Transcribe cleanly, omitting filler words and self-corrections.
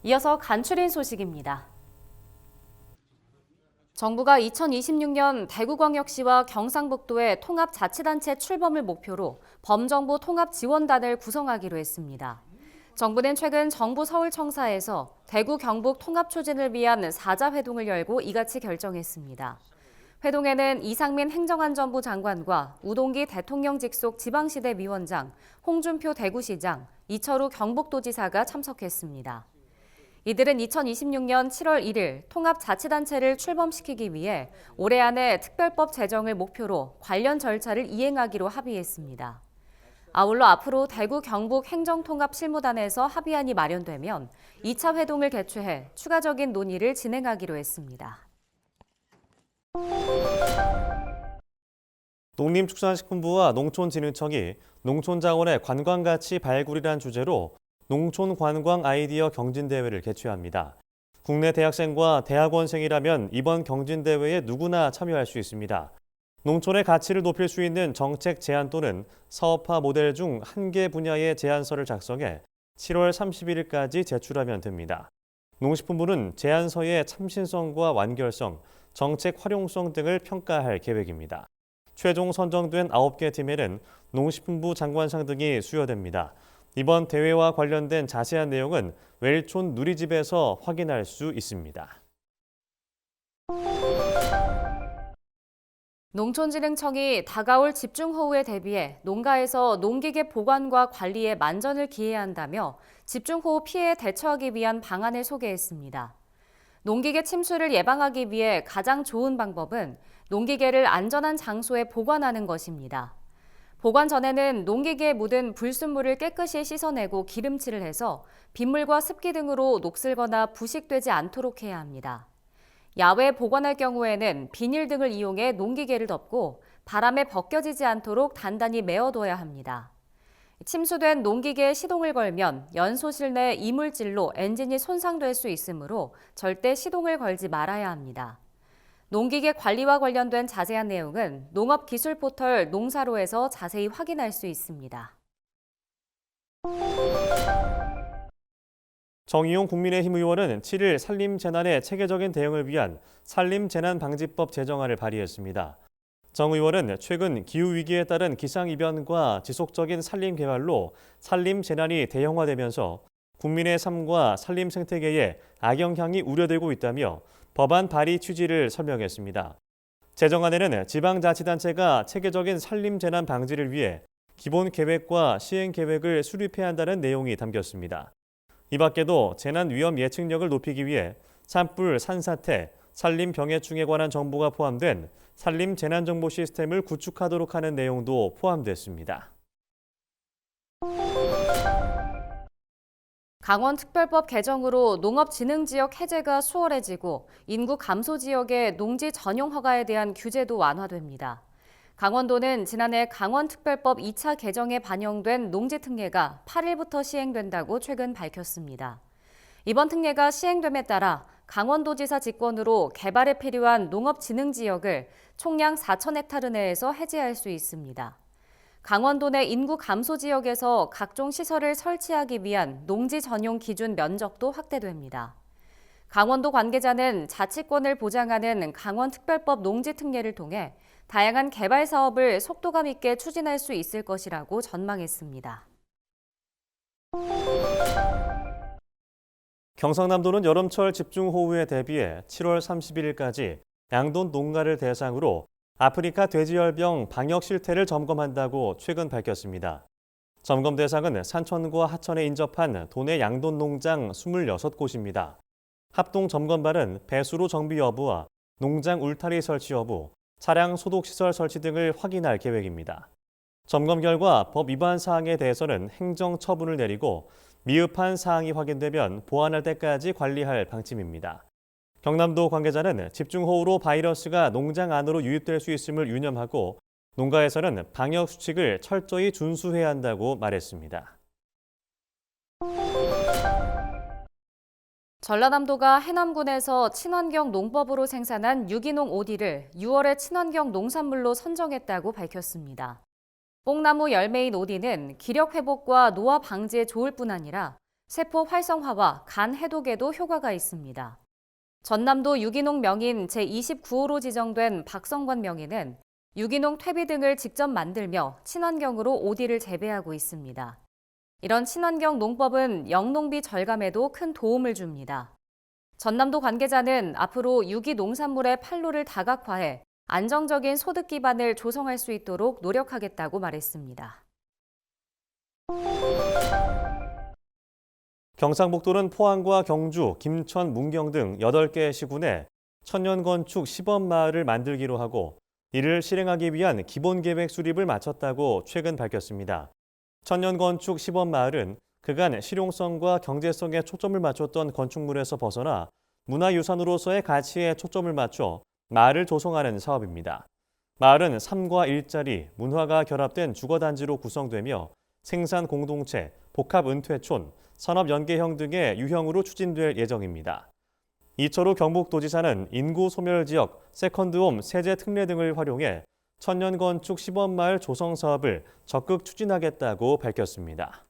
이어서 간추린 소식입니다. 정부가 2026년 대구광역시와 경상북도의 통합자치단체 출범을 목표로 범정부 통합지원단을 구성하기로 했습니다. 정부는 최근 정부 서울청사에서 대구 경북 통합 추진을 위한 사자회동을 열고 이같이 결정했습니다. 회동에는 이상민 행정안전부 장관과 우동기 대통령 직속 지방시대 위원장, 홍준표 대구시장, 이철우 경북도지사가 참석했습니다. 이들은 2026년 7월 1일 통합자치단체를 출범시키기 위해 올해 안에 특별법 제정을 목표로 관련 절차를 이행하기로 합의했습니다. 아울러 앞으로 대구 경북 행정통합실무단에서 합의안이 마련되면 2차 회동을 개최해 추가적인 논의를 진행하기로 했습니다. 농림축산식품부와 농촌진흥청이 농촌자원의 관광가치 발굴이란 주제로 농촌관광 아이디어 경진대회를 개최합니다. 국내 대학생과 대학원생이라면 이번 경진대회에 누구나 참여할 수 있습니다. 농촌의 가치를 높일 수 있는 정책 제안 또는 사업화 모델 중 한 개 분야의 제안서를 작성해 7월 31일까지 제출하면 됩니다. 농식품부는 제안서의 참신성과 완결성, 정책 활용성 등을 평가할 계획입니다. 최종 선정된 9개 팀에는 농식품부 장관상 등이 수여됩니다. 이번 대회와 관련된 자세한 내용은 웰촌 누리집에서 확인할 수 있습니다. 농촌진흥청이 다가올 집중호우에 대비해 농가에서 농기계 보관과 관리에 만전을 기해야 한다며 집중호우 피해에 대처하기 위한 방안을 소개했습니다. 농기계 침수를 예방하기 위해 가장 좋은 방법은 농기계를 안전한 장소에 보관하는 것입니다. 보관 전에는 농기계에 묻은 불순물을 깨끗이 씻어내고 기름칠을 해서 빗물과 습기 등으로 녹슬거나 부식되지 않도록 해야 합니다. 야외에 보관할 경우에는 비닐 등을 이용해 농기계를 덮고 바람에 벗겨지지 않도록 단단히 메어둬야 합니다. 침수된 농기계에 시동을 걸면 연소실 내 이물질로 엔진이 손상될 수 있으므로 절대 시동을 걸지 말아야 합니다. 농기계 관리와 관련된 자세한 내용은 농업기술 포털 농사로에서 자세히 확인할 수 있습니다. 정의용 국민의힘 의원은 7일 산림재난의 체계적인 대응을 위한 산림재난방지법 제정안을 발의했습니다. 정 의원은 최근 기후위기에 따른 기상이변과 지속적인 산림개발로 산림재난이 대형화되면서 국민의 삶과 산림생태계에 악영향이 우려되고 있다며 법안 발의 취지를 설명했습니다. 제정안에는 지방자치단체가 체계적인 산림재난 방지를 위해 기본 계획과 시행 계획을 수립해야 한다는 내용이 담겼습니다. 이 밖에도 재난 위험 예측력을 높이기 위해 산불, 산사태, 산림 병해충에 관한 정보가 포함된 산림 재난정보 시스템을 구축하도록 하는 내용도 포함됐습니다. 강원특별법 개정으로 농업진흥지역 해제가 수월해지고 인구 감소 지역의 농지 전용 허가에 대한 규제도 완화됩니다. 강원도는 지난해 강원특별법 2차 개정에 반영된 농지특례가 8일부터 시행된다고 최근 밝혔습니다. 이번 특례가 시행됨에 따라 강원도지사 직권으로 개발에 필요한 농업진흥지역을 총량 4,000헥타르 내에서 해제할 수 있습니다. 강원도 내 인구 감소 지역에서 각종 시설을 설치하기 위한 농지 전용 기준 면적도 확대됩니다. 강원도 관계자는 자치권을 보장하는 강원특별법 농지특례를 통해 다양한 개발 사업을 속도감 있게 추진할 수 있을 것이라고 전망했습니다. 경상남도는 여름철 집중호우에 대비해 7월 31일까지 양돈 농가를 대상으로 아프리카 돼지열병 방역 실태를 점검한다고 최근 밝혔습니다. 점검 대상은 산천과 하천에 인접한 도내 양돈 농장 26곳입니다. 합동 점검반은 배수로 정비 여부와 농장 울타리 설치 여부, 차량 소독시설 설치 등을 확인할 계획입니다. 점검 결과 법 위반 사항에 대해서는 행정 처분을 내리고 미흡한 사항이 확인되면 보완할 때까지 관리할 방침입니다. 경남도 관계자는 집중호우로 바이러스가 농장 안으로 유입될 수 있음을 유념하고 농가에서는 방역 수칙을 철저히 준수해야 한다고 말했습니다. 전라남도가 해남군에서 친환경 농법으로 생산한 유기농 오디를 6월에 친환경 농산물로 선정했다고 밝혔습니다. 뽕나무 열매인 오디는 기력 회복과 노화 방지에 좋을 뿐 아니라 세포 활성화와 간 해독에도 효과가 있습니다. 전남도 유기농 명인 제29호로 지정된 박성관 명인은 유기농 퇴비 등을 직접 만들며 친환경으로 오디를 재배하고 있습니다. 이런 친환경 농법은 영농비 절감에도 큰 도움을 줍니다. 전남도 관계자는 앞으로 유기 농산물의 판로를 다각화해 안정적인 소득 기반을 조성할 수 있도록 노력하겠다고 말했습니다. 경상북도는 포항과 경주, 김천, 문경 등 8개 시군에 천년건축 시범마을을 만들기로 하고 이를 실행하기 위한 기본계획 수립을 마쳤다고 최근 밝혔습니다. 천년건축 시범마을은 그간 실용성과 경제성에 초점을 맞췄던 건축물에서 벗어나 문화유산으로서의 가치에 초점을 맞춰 마을을 조성하는 사업입니다. 마을은 삶과 일자리, 문화가 결합된 주거단지로 구성되며 생산 공동체, 복합 은퇴촌, 산업연계형 등의 유형으로 추진될 예정입니다. 이철우 경북도지사는 인구 소멸 지역, 세컨드홈, 세제 특례 등을 활용해 천년건축 시범마을 조성 사업을 적극 추진하겠다고 밝혔습니다.